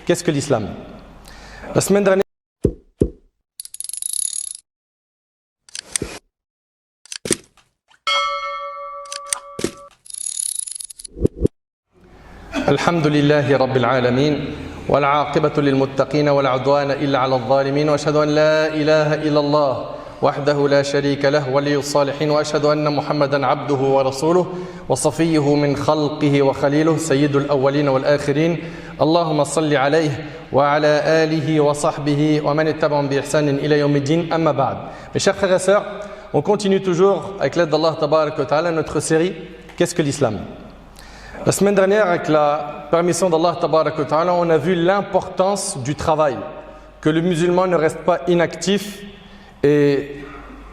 Qu'est-ce que l'islam? La semaine dernière, Alhamdulillahi Rabbil Alamin, wal aqibatu lil muttaqin wal udwana illa ala adh-dhalimin, wa ashhadu an la ilaha illa Allah wahdahu la sharika lahu waliyyus salihin, wa ashhadu anna Muhammadan abduhu wa rasuluhu wa safiyyuhu min khalqihi wa khaliluhu sayyidul awwalin wal akhirin. Allahumma salli alayhi wa ala alihi wa sahbihi wa man ittaba'ahum bi ihsanin ila yawmiddin, amma ba'd. Mes chers frères et sœurs, on continue toujours avec l'aide d'Allah tabaraka wa ta'ala notre série Qu'est-ce que l'islam? La semaine dernière, avec la permission d'Allah tabaraka wa ta'ala, on a vu l'importance du travail, que le musulman ne reste pas inactif et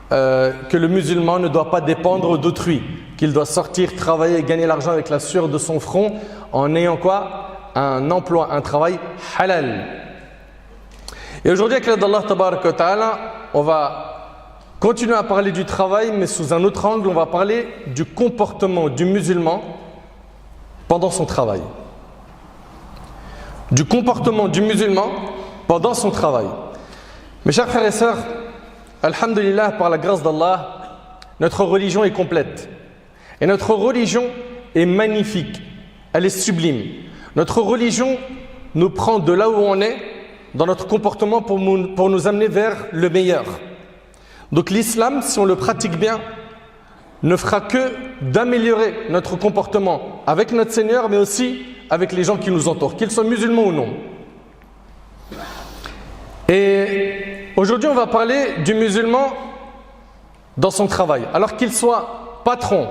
que le musulman ne doit pas dépendre d'autrui, qu'il doit sortir, travailler et gagner l'argent avec la sueur de son front en ayant quoi? Un emploi, un travail halal. Et aujourd'hui, avec l'aide d'Allah tabaraka wa ta'ala, on va continuer à parler du travail, mais sous un autre angle. On va parler du comportement du musulman pendant son travail. Du comportement du musulman pendant son travail. Mes chers frères et sœurs, alhamdulillah, par la grâce d'Allah, notre religion est complète. Et notre religion est magnifique. Elle est sublime. Notre religion nous prend de là où on est dans notre comportement pour nous amener vers le meilleur. Donc l'islam, si on le pratique bien, ne fera que d'améliorer notre comportement avec notre Seigneur, mais aussi avec les gens qui nous entourent, qu'ils soient musulmans ou non. Et aujourd'hui, on va parler du musulman dans son travail. Alors qu'il soit patron,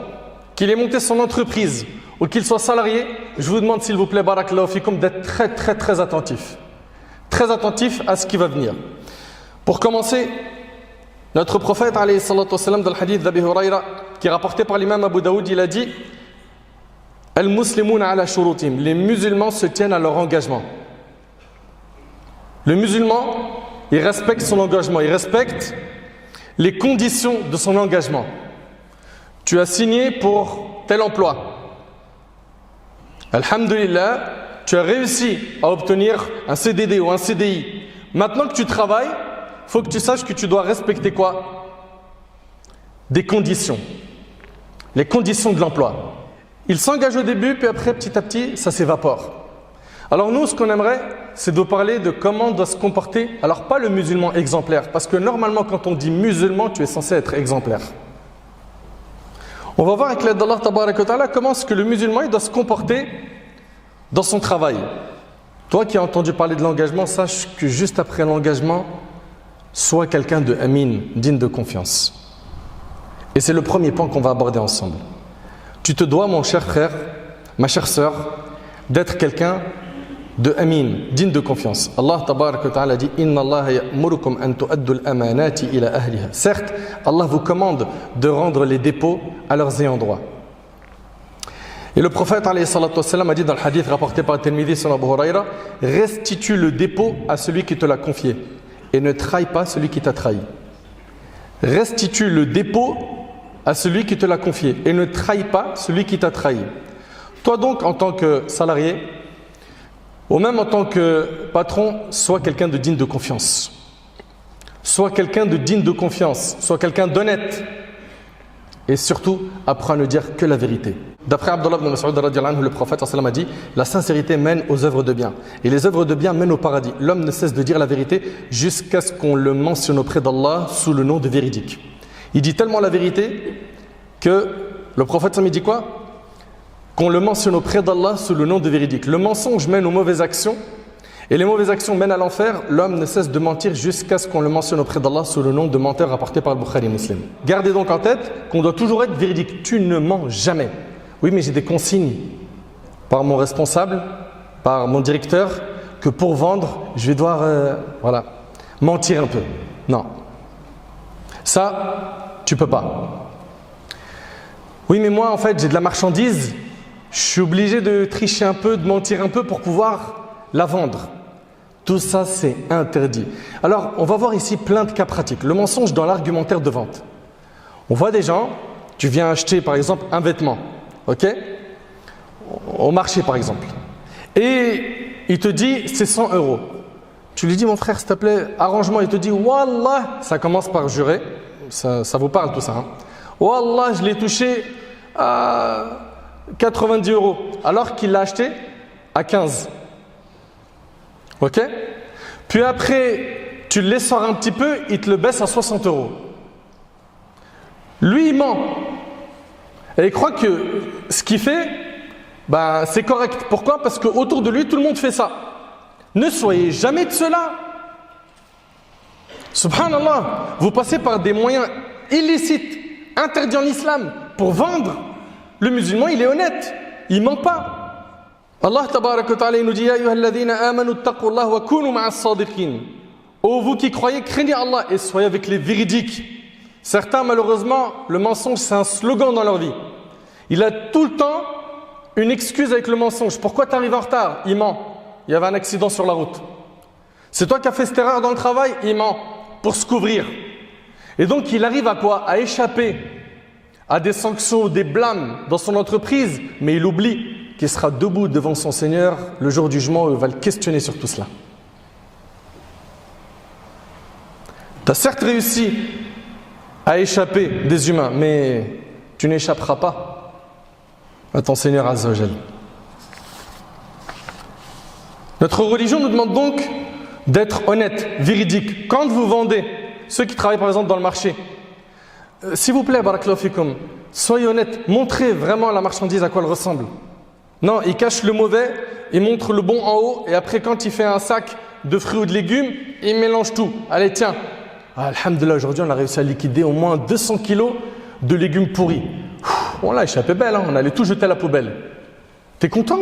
qu'il ait monté son entreprise ou qu'il soit salarié, je vous demande s'il vous plaît, barakallahu fikum, d'être très attentif. Très attentif à ce qui va venir. Pour commencer, notre prophète, alayhi salatu wassalam, dans le hadith d'Abi Huraira, qui est rapporté par l'imam Abu Daoud, il a dit Al-Muslimuna ala shurutim. Les musulmans se tiennent à leur engagement. Le musulman, il respecte son engagement, il respecte les conditions de son engagement. Tu as signé pour tel emploi. Alhamdulillah, tu as réussi à obtenir un CDD ou un CDI. Maintenant que tu travailles, il faut que tu saches que tu dois respecter quoi? Des conditions. Les conditions de l'emploi. Il s'engage au début, puis après, petit à petit, ça s'évapore. Alors nous, ce qu'on aimerait, c'est de parler de comment doit se comporter, alors pas le musulman exemplaire, parce que normalement, quand on dit musulman, tu es censé être exemplaire. On va voir avec l'aide d'Allah tabaraka wa ta'ala comment est-ce que le musulman il doit se comporter dans son travail. Toi qui as entendu parler de l'engagement, sache que juste après l'engagement, sois quelqu'un de amin, digne de confiance. Et c'est le premier point qu'on va aborder ensemble. Tu te dois, mon cher frère, ma chère sœur, d'être quelqu'un de amin, digne de confiance. Allah tabaraka wa ta'ala dit Inna Allah ya'murukum an tu'addu al-amanati ila ahliha. Certes, Allah vous commande de rendre les dépôts à leurs ayants droit. Et le prophète alayhi salatu wassalam a dit dans le hadith rapporté par Tirmidhi sur Abu Huraira, restitue le dépôt à celui qui te l'a confié et ne trahis pas celui qui t'a trahi. Restitue le dépôt à celui qui te l'a confié et ne trahis pas celui qui t'a trahi. Toi donc, en tant que salarié, ou même en tant que patron, sois quelqu'un de digne de confiance. Sois quelqu'un de digne de confiance, sois quelqu'un d'honnête. Et surtout, apprends à ne dire que la vérité. D'après Abdullah ibn Mas'ud radiyallahu anhu, le prophète a dit la sincérité mène aux œuvres de bien. Et les œuvres de bien mènent au paradis. L'homme ne cesse de dire la vérité jusqu'à ce qu'on le mentionne auprès d'Allah sous le nom de véridique. Il dit tellement la vérité que le prophète dit quoi? Qu'on le mentionne auprès d'Allah sous le nom de véridique. Le mensonge mène aux mauvaises actions et les mauvaises actions mènent à l'enfer. L'homme ne cesse de mentir jusqu'à ce qu'on le mentionne auprès d'Allah sous le nom de menteur rapporté par le Bukhari Muslim. Gardez donc en tête qu'on doit toujours être véridique. Tu ne mens jamais. Oui, mais j'ai des consignes par mon responsable, par mon directeur, que pour vendre, je vais devoir mentir un peu. Non. Ça, tu peux pas. Oui, mais moi, en fait, j'ai de la marchandise. Je suis obligé de tricher un peu, de mentir un peu pour pouvoir la vendre. Tout ça, c'est interdit. Alors, on va voir ici plein de cas pratiques. Le mensonge dans l'argumentaire de vente. On voit des gens, tu viens acheter par exemple un vêtement, ok, au marché par exemple. Et il te dit c'est 100 euros. Tu lui dis mon frère s'il te plaît, arrangement, il te dit Wallah, ça commence par jurer, ça vous parle tout ça. Hein? Wallah, je l'ai touché à 90 euros, alors qu'il l'a acheté à 15. Ok? Puis après, tu le laisses sort un petit peu, il te le baisse à 60 euros. Lui, il ment. Et il croit que ce qu'il fait, c'est correct. Pourquoi? Parce qu'autour de lui, tout le monde fait ça. Ne soyez jamais de cela. Subhanallah, vous passez par des moyens illicites, interdits en islam, pour vendre. Le musulman, il est honnête. Il ne ment pas. Allah tabarak wa ta'ala nous dit Ya ayyuhalladhina amanu attaqullah wa kunu ma'as sadiqin. Ô vous qui croyez, craignez Allah et soyez avec les véridiques. Certains, malheureusement, le mensonge, c'est un slogan dans leur vie. Il a tout le temps une excuse avec le mensonge. Pourquoi tu arrives en retard? Il ment. Il y avait un accident sur la route. C'est toi qui as fait cette erreur dans le travail? Il ment. Pour se couvrir. Et donc, il arrive à quoi? À échapper à des sanctions, des blâmes dans son entreprise, mais il oublie qu'il sera debout devant son Seigneur le jour du jugement où il va le questionner sur tout cela. Tu as certes réussi à échapper des humains, mais tu n'échapperas pas à ton Seigneur Azza wa Jal. Notre religion nous demande donc d'être honnête, véridique. Quand vous vendez, ceux qui travaillent par exemple dans le marché, s'il vous plaît, barakallahu fikum, soyez honnête, montrez vraiment la marchandise à quoi elle ressemble. Non, il cache le mauvais, il montre le bon en haut, et après quand il fait un sac de fruits ou de légumes, il mélange tout. Allez, tiens. Alhamdulillah, aujourd'hui on a réussi à liquider au moins 200 kilos de légumes pourris. On l'a échappé belle, hein, on allait tout jeter à la poubelle. T'es content?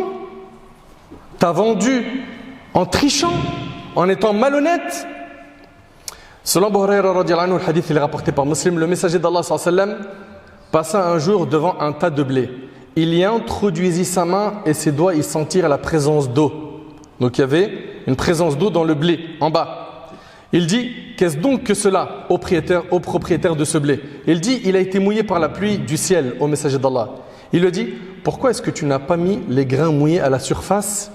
T'as vendu en trichant, en étant malhonnête? Selon Abu Hurayra radiyallahu anhu, le hadith il est rapporté par Muslim, le messager d'Allah sallallahu alayhi wa sallam passa un jour devant un tas de blé. Il y introduisit sa main et ses doigts y sentirent la présence d'eau. Donc il y avait une présence d'eau dans le blé, en bas. Il dit, qu'est-ce donc que cela au propriétaire de ce blé? Il dit, il a été mouillé par la pluie du ciel, au messager d'Allah. Il lui dit, pourquoi est-ce que tu n'as pas mis les grains mouillés à la surface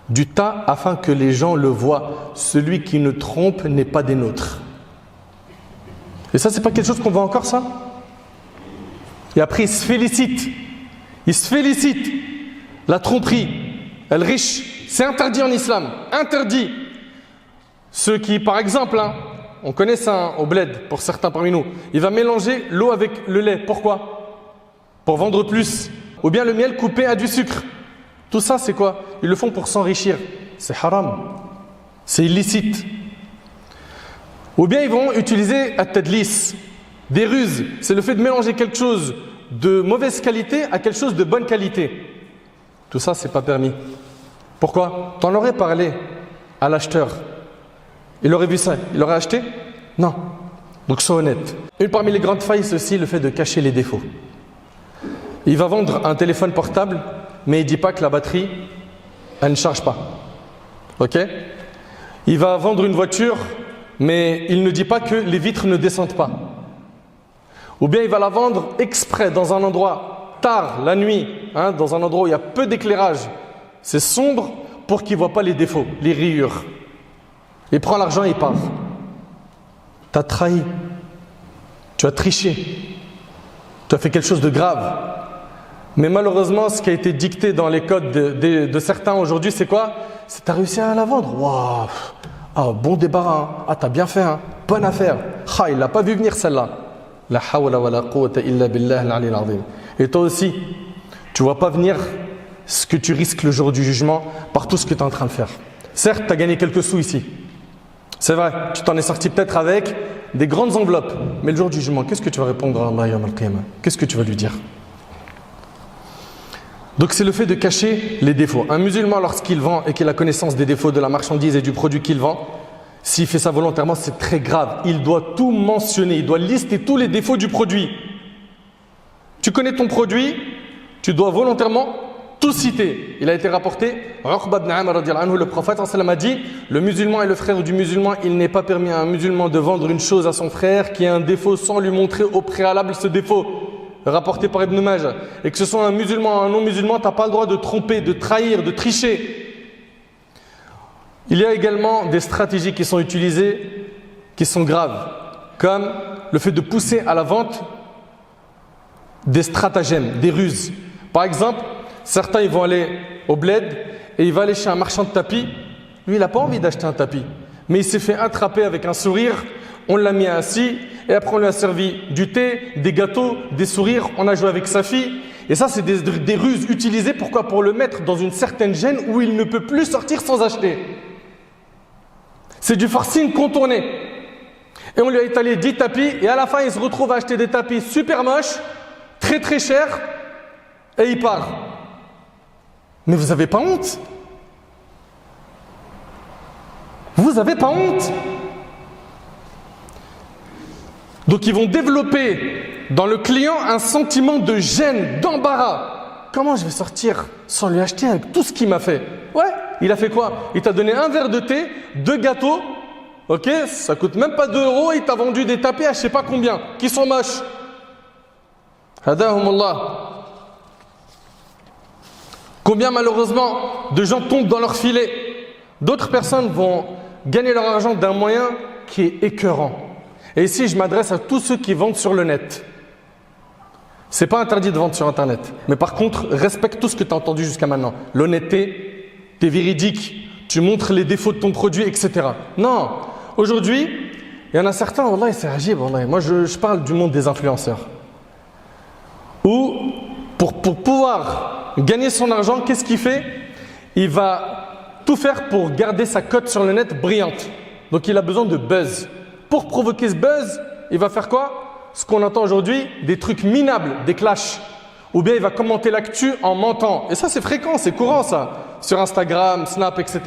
du tas afin que les gens le voient? Celui qui ne trompe n'est pas des nôtres. Et ça, c'est pas quelque chose qu'on voit encore, ça? Et après, il se félicite. Il se félicite. La tromperie, elle riche, c'est interdit en islam. Interdit. Ceux qui, par exemple, on connaît ça au bled, pour certains parmi nous, il va mélanger l'eau avec le lait. Pourquoi? Pour vendre plus. Ou bien le miel coupé à du sucre. Tout ça, c'est quoi? Ils le font pour s'enrichir. C'est haram. C'est illicite. Ou bien ils vont utiliser at-tadlis, des ruses. C'est le fait de mélanger quelque chose de mauvaise qualité à quelque chose de bonne qualité. Tout ça, c'est pas permis. Pourquoi? T'en aurais parlé à l'acheteur. Il aurait vu ça, il aurait acheté? Non. Donc sois honnête. Une parmi les grandes failles, c'est aussi le fait de cacher les défauts. Il va vendre un téléphone portable, mais il ne dit pas que la batterie, elle ne charge pas. Ok? Il va vendre une voiture, mais il ne dit pas que les vitres ne descendent pas. Ou bien il va la vendre exprès dans un endroit tard, la nuit, dans un endroit où il y a peu d'éclairage. C'est sombre pour qu'il ne voit pas les défauts, les rayures. Il prend l'argent et il part. Tu as trahi. Tu as triché. Tu as fait quelque chose de grave. Mais malheureusement, ce qui a été dicté dans les codes de certains aujourd'hui, c'est quoi? C'est que tu as réussi à la vendre. Waouh! Ah, bon débarras. Ah, tu as bien fait. Bonne affaire. Ah, il ne l'a pas vu venir celle-là. La hawla wa la quwwata illa billah al-ali al-azim. Et toi aussi, tu ne vois pas venir ce que tu risques le jour du jugement par tout ce que tu es en train de faire. Certes, tu as gagné quelques sous ici. C'est vrai, tu t'en es sorti peut-être avec des grandes enveloppes. Mais le jour du jugement, qu'est-ce que tu vas répondre à Allah yawm al-qiyamah? Qu'est-ce que tu vas lui dire? Donc c'est le fait de cacher les défauts. Un musulman, lorsqu'il vend et qu'il a connaissance des défauts de la marchandise et du produit qu'il vend, s'il fait ça volontairement, c'est très grave. Il doit tout mentionner, il doit lister tous les défauts du produit. Tu connais ton produit, tu dois volontairement tout citer. Il a été rapporté, Uqba ibn Amr radiyallahu anhu, le prophète sallallahu alayhi wa sallam a dit, le musulman et le frère du musulman, il n'est pas permis à un musulman de vendre une chose à son frère qui a un défaut sans lui montrer au préalable ce défaut. Rapporté par Ibn Majah. Et que ce soit un musulman ou un non-musulman, tu n'as pas le droit de tromper, de trahir, de tricher. Il y a également des stratégies qui sont utilisées qui sont graves, comme le fait de pousser à la vente des stratagèmes, des ruses. Par exemple, certains ils vont aller au bled et il va aller chez un marchand de tapis. Lui, il n'a pas envie d'acheter un tapis, mais il s'est fait attraper avec un sourire. On l'a mis assis et après on lui a servi du thé, des gâteaux, des sourires. On a joué avec sa fille. Et ça, c'est des ruses utilisées. Pourquoi? Pour le mettre dans une certaine gêne où il ne peut plus sortir sans acheter. C'est du forcing contourné. Et on lui a étalé 10 tapis et à la fin, il se retrouve à acheter des tapis super moches, très très chers, et il part. Mais vous n'avez pas honte? Vous n'avez pas honte? Donc ils vont développer dans le client un sentiment de gêne, d'embarras. Comment je vais sortir sans lui acheter avec tout ce qu'il m'a fait? Ouais, il a fait quoi? Il t'a donné un verre de thé, 2 gâteaux, ok, ça coûte même pas 2 €, il t'a vendu des tapis à je sais pas combien, qui sont moches. Hadahumullah. Combien malheureusement de gens tombent dans leur filet? D'autres personnes vont gagner leur argent d'un moyen qui est écœurant. Et ici, je m'adresse à tous ceux qui vendent sur le net. C'est pas interdit de vendre sur Internet. Mais par contre, respecte tout ce que tu as entendu jusqu'à maintenant. L'honnêteté, tu es véridique, tu montres les défauts de ton produit, etc. Non. Aujourd'hui, il y en a certains, wallah, c'est agib, wallah. Moi, je parle du monde des influenceurs. Où, pour pouvoir gagner son argent, qu'est-ce qu'il fait? Il va tout faire pour garder sa cote sur le net brillante. Donc, il a besoin de buzz. Pour provoquer ce buzz, il va faire quoi? Ce qu'on entend aujourd'hui, des trucs minables, des clashs. Ou bien il va commenter l'actu en mentant. Et ça, c'est fréquent, c'est courant ça. Sur Instagram, Snap, etc.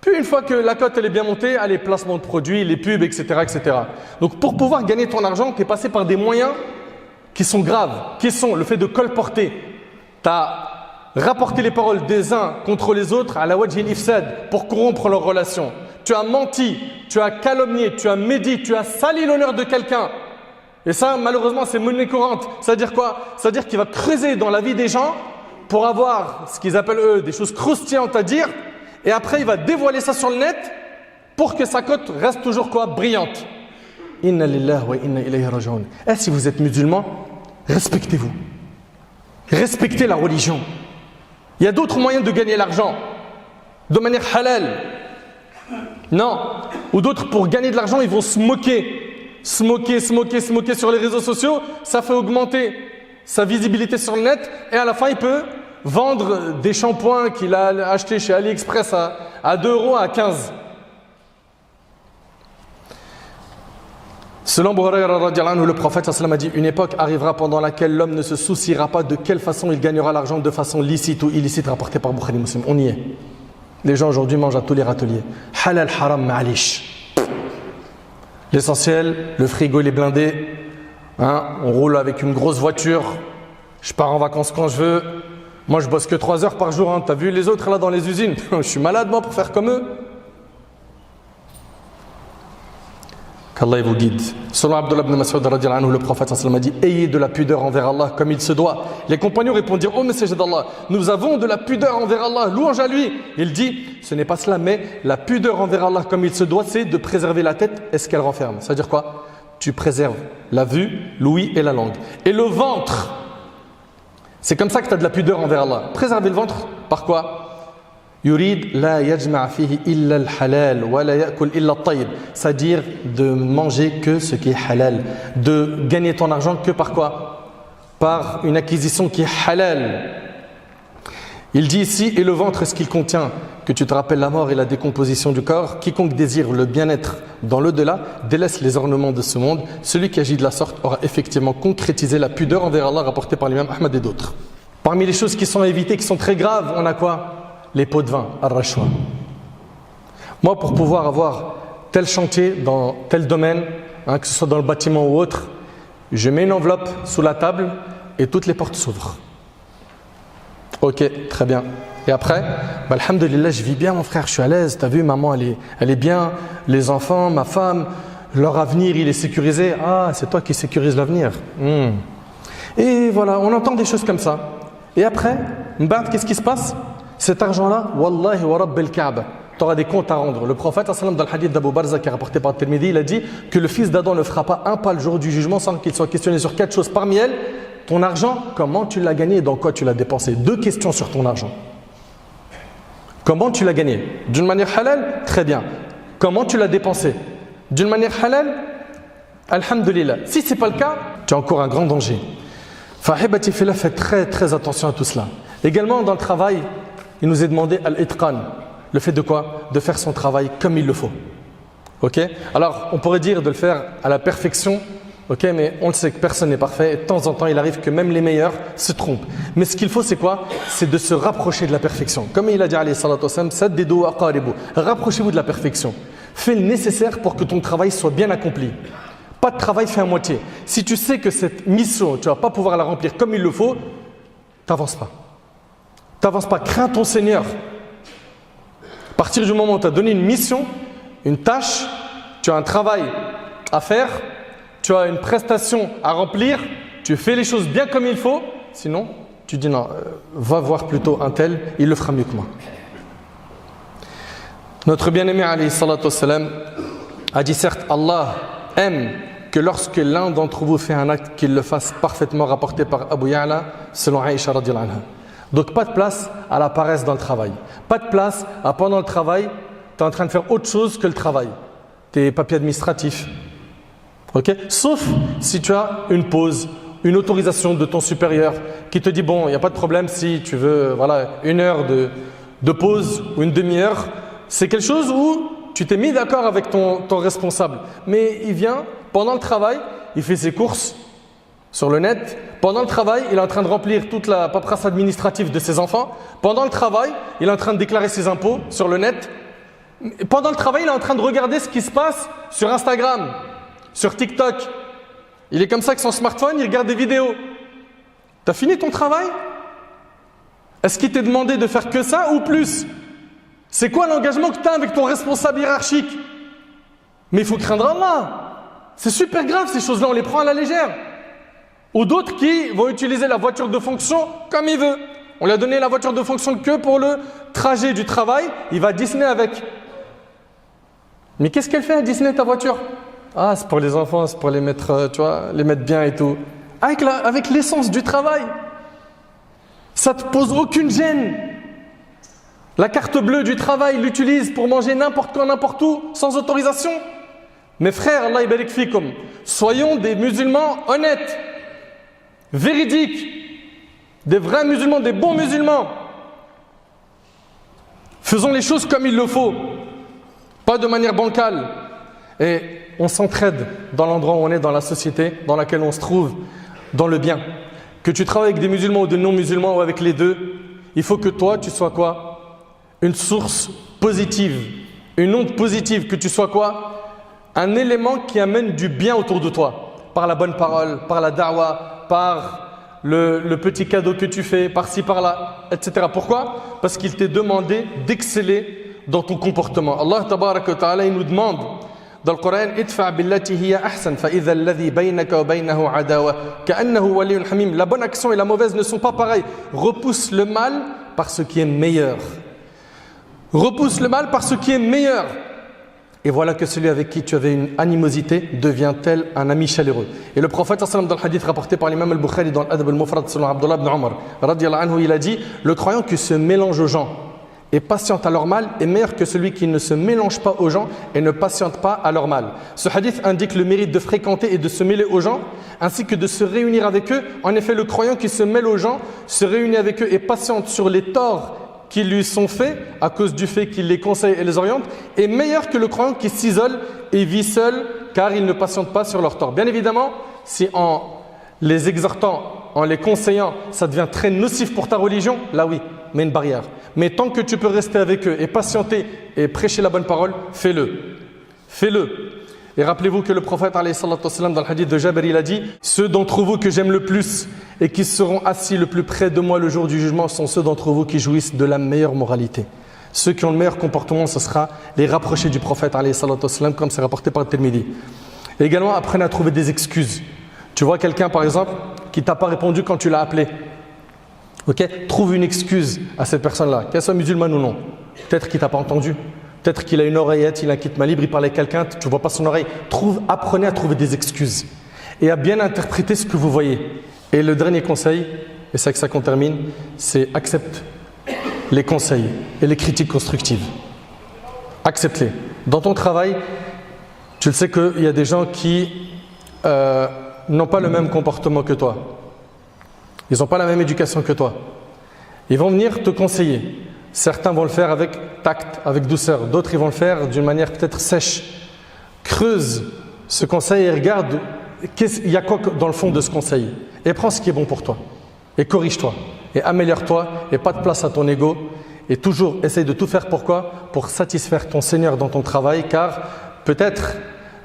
Puis une fois que la cote elle est bien montée, allez, placement de produits, les pubs, etc., etc. Donc pour pouvoir gagner ton argent, tu es passé par des moyens qui sont graves, qui sont le fait de colporter. Tu as rapporté les paroles des uns contre les autres à la wajhil ifsad pour corrompre leurs relations. Tu as menti, tu as calomnié, tu as médit, tu as sali l'honneur de quelqu'un. Et ça, malheureusement, c'est monnaie courante. C'est-à-dire quoi? C'est-à-dire qu'il va creuser dans la vie des gens pour avoir ce qu'ils appellent eux des choses croustillantes à dire. Et après, il va dévoiler ça sur le net pour que sa cote reste toujours quoi? Brillante. Inna lillahi wa inna ilayhi raji'un. Et si vous êtes musulman, respectez-vous. Respectez la religion. Il y a d'autres moyens de gagner l'argent de manière halal. Non. Ou d'autres, pour gagner de l'argent, ils vont se moquer. Se moquer sur les réseaux sociaux, ça fait augmenter sa visibilité sur le net et à la fin il peut vendre des shampoings qu'il a achetés chez AliExpress à 2 € à 15. Selon Abu Hurayra radhiyallahu anhu, le prophète sallallahu alayhi wa sallam a dit: une époque arrivera pendant laquelle l'homme ne se souciera pas de quelle façon il gagnera l'argent, de façon licite ou illicite, rapporté par Bukhari Muslim. On y est. Les gens aujourd'hui mangent à tous les râteliers. Halal, haram, ma'alish. L'essentiel, le frigo il est blindé, hein, on roule avec une grosse voiture, je pars en vacances quand je veux, moi je bosse que 3 heures par jour, hein. T'as vu les autres là dans les usines? Je suis malade moi pour faire comme eux. Qu'Allah vous guide. Selon Abdullah ibn Mas'ud radhiyallahu anhu, le prophète sallallahu alayhi wa sallam a dit: ayez de la pudeur envers Allah comme il se doit. Les compagnons répondirent: ô messager d'Allah, nous avons de la pudeur envers Allah, louange à lui. Il dit: ce n'est pas cela, mais la pudeur envers Allah comme il se doit, c'est de préserver la tête et ce qu'elle renferme. Ça veut dire quoi? Tu préserves la vue, l'ouïe et la langue. Et le ventre, c'est comme ça que tu as de la pudeur envers Allah. Préserver le ventre, par quoi? Yurid la yajma' fihi illa al-halal wa la ya'kul illa at-tayyib. C'est-à-dire de manger que ce qui est halal, de gagner ton argent que par quoi? Par une acquisition qui est halal. Il dit ici: et le ventre, est-ce qu'il contient? Que tu te rappelles la mort et la décomposition du corps. Quiconque désire le bien-être dans l'au-delà délaisse les ornements de ce monde. Celui qui agit de la sorte aura effectivement concrétisé la pudeur envers Allah, rapporté par l'imam Ahmad et d'autres. Parmi les choses qui sont à éviter, qui sont très graves, on a quoi? Les pots de vin, ar-rashwa. Moi, pour pouvoir avoir tel chantier dans tel domaine, hein, que ce soit dans le bâtiment ou autre, je mets une enveloppe sous la table et toutes les portes s'ouvrent. Ok, très bien. Et après, bah, alhamdulillah, je vis bien mon frère, je suis à l'aise. T'as vu, maman, elle est bien. Les enfants, ma femme, leur avenir, il est sécurisé. Ah, c'est toi qui sécurise l'avenir. Et voilà, on entend des choses comme ça. Et après, qu'est-ce qui se passe? Cet argent-là, wallahi wa rabbil Kaaba, tu auras des comptes à rendre. Le prophète, dans le hadith d'Abu Barza qui est rapporté par Tirmidhi, il a dit que le fils d'Adam ne fera pas un pas le jour du jugement sans qu'il soit questionné sur 4 choses. Parmi elles, ton argent, comment tu l'as gagné et dans quoi tu l'as dépensé. 2 questions sur ton argent. Comment tu l'as gagné? D'une manière halal? Très bien. Comment tu l'as dépensé? D'une manière halal? Alhamdulillah. Si ce n'est pas le cas, tu as encore un grand danger. Fahibati fillah, fais très très attention à tout cela. Également dans le travail, il nous est demandé al-itqan. Le fait de quoi? De faire son travail comme il le faut. Ok? Alors, on pourrait dire de le faire à la perfection, ok? Mais on le sait que personne n'est parfait. Et de temps en temps, il arrive que même les meilleurs se trompent. Mais ce qu'il faut, c'est quoi? C'est de se rapprocher de la perfection. Comme il a dit, alayhi salatu wassalam, saddidu wa aqaribu. Rapprochez-vous de la perfection. Fais le nécessaire pour que ton travail soit bien accompli. Pas de travail fait à moitié. Si tu sais que cette mission, tu ne vas pas pouvoir la remplir comme il le faut, t'avances pas. T'avances pas. Crains ton Seigneur. À partir du moment où tu as donné une mission, une tâche, tu as un travail à faire, tu as une prestation à remplir, tu fais les choses bien comme il faut, sinon tu dis non, va voir plutôt un tel, il le fera mieux que moi. Notre bien-aimé alayhi salatu wassalam a dit certes Allah aime que lorsque l'un d'entre vous fait un acte qu'il le fasse parfaitement, rapporté par Abu Ya'la selon Aïcha radhiyallahu anha. Donc pas de place à la paresse dans le travail. Pas de place à pendant le travail, tu es en train de faire autre chose que le travail. Tes papiers administratifs. Ok? Sauf si tu as une pause, une autorisation de ton supérieur qui te dit bon, il n'y a pas de problème si tu veux voilà, 1 heure de pause ou une demi-heure. C'est quelque chose où tu t'es mis d'accord avec ton responsable. Mais il vient pendant le travail, il fait ses courses sur le net. Pendant le travail, il est en train de remplir toute la paperasse administrative de ses enfants. Pendant le travail, il est en train de déclarer ses impôts sur le net. Pendant le travail, il est en train de regarder ce qui se passe sur Instagram, sur TikTok. Il est comme ça avec son smartphone, il regarde des vidéos. Tu as fini ton travail? Est-ce qu'il t'est demandé de faire que ça ou plus? C'est quoi l'engagement que tu as avec ton responsable hiérarchique? Mais il faut craindre Allah. C'est super grave ces choses-là, on les prend à la légère. Ou d'autres qui vont utiliser la voiture de fonction comme il veut. On lui a donné la voiture de fonction que pour le trajet du travail, il va à Disney avec. Mais qu'est-ce qu'elle fait à Disney ta voiture? Ah, c'est pour les enfants, c'est pour les mettre, tu vois, les mettre bien et tout. Avec l'essence du travail. Ça ne te pose aucune gêne. La carte bleue du travail, il l'utilise pour manger n'importe quoi, n'importe où, sans autorisation. Mes frères, Allah yabarik fikum, soyons des musulmans honnêtes, véridiques, des vrais musulmans, des bons musulmans. Faisons les choses comme il le faut, pas de manière bancale. Et on s'entraide dans l'endroit où on est, dans la société dans laquelle on se trouve, dans le bien. Que tu travailles avec des musulmans ou des non-musulmans ou avec les deux, il faut que toi, tu sois quoi? Une source positive, une onde positive, que tu sois quoi? Un élément qui amène du bien autour de toi, par la bonne parole, par la da'wa, par le petit cadeau que tu fais, par-ci, par-là, etc. Pourquoi? Parce qu'il t'est demandé d'exceller dans ton comportement. Allah tabaraka wa ta'ala, il nous demande dans le Coran, idfa' billati hiya ahsan fa idha alladhi baynaka wa baynahu adawa ka'annahu waliyyun hamim. La bonne action et la mauvaise ne sont pas pareilles. Repousse le mal par ce qui est meilleur. Repousse le mal par ce qui est meilleur. Et voilà que celui avec qui tu avais une animosité devient tel un ami chaleureux. Et le prophète dans le hadith rapporté par l'imam al-Bukhari dans l'Adab al-Mufrad selon Abdullah ibn Umar radiyallahu anhu, il a dit: le croyant qui se mélange aux gens et patiente à leur mal est meilleur que celui qui ne se mélange pas aux gens et ne patiente pas à leur mal. Ce hadith indique le mérite de fréquenter et de se mêler aux gens ainsi que de se réunir avec eux. En effet, le croyant qui se mêle aux gens, se réunit avec eux et patiente sur les torts qui lui sont faits à cause du fait qu'il les conseille et les oriente est meilleur que le croyant qui s'isole et vit seul car il ne patiente pas sur leurs torts. Bien évidemment, si en les exhortant, en les conseillant, ça devient très nocif pour ta religion, là oui, mets une barrière. Mais tant que tu peux rester avec eux et patienter et prêcher la bonne parole, fais-le. Fais-le. Et rappelez-vous que le prophète alayhi salatu wassalam, dans le hadith de Jabir, il a dit: ceux d'entre vous que j'aime le plus et qui seront assis le plus près de moi le jour du jugement sont ceux d'entre vous qui jouissent de la meilleure moralité. Ceux qui ont le meilleur comportement, ce sera les rapprochés du prophète alayhi salatu wassalam, comme c'est rapporté par Tirmidhi. Et également, apprenez à trouver des excuses. Tu vois quelqu'un par exemple qui t'a pas répondu quand tu l'as appelé. Ok, trouve une excuse à cette personne-là, qu'elle soit musulmane ou non. Peut-être qu'il t'a pas entendu. Peut-être qu'il a une oreillette, il a un kit main libre, il parle à quelqu'un, tu ne vois pas son oreille. Apprenez à trouver des excuses et à bien interpréter ce que vous voyez. Et le dernier conseil, et c'est avec ça qu'on termine, c'est accepte les conseils et les critiques constructives. Accepte-les. Dans ton travail, tu le sais qu'il y a des gens qui n'ont pas le même comportement que toi. Ils n'ont pas la même éducation que toi. Ils vont venir te conseiller. Certains vont le faire avec tact, avec douceur. D'autres, ils vont le faire d'une manière peut-être sèche. Creuse ce conseil et regarde il y a quoi dans le fond de ce conseil. Et prends ce qui est bon pour toi. Et corrige-toi. Et améliore-toi. Et pas de place à ton ego. Et toujours, essaye de tout faire pourquoi? Pour satisfaire ton Seigneur dans ton travail. Car peut-être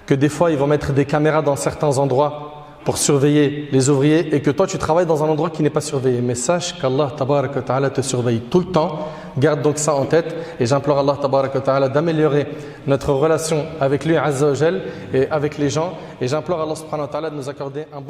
que des fois, ils vont mettre des caméras dans certains endroits pour surveiller les ouvriers et que toi, tu travailles dans un endroit qui n'est pas surveillé. Mais sache qu'Allah tabarak wa ta'ala te surveille tout le temps. Garde donc ça en tête et j'implore Allah tabarak wa ta'ala d'améliorer notre relation avec lui Azza wa Jal et avec les gens. Et j'implore Allah subhanahu wa ta'ala de nous accorder un bon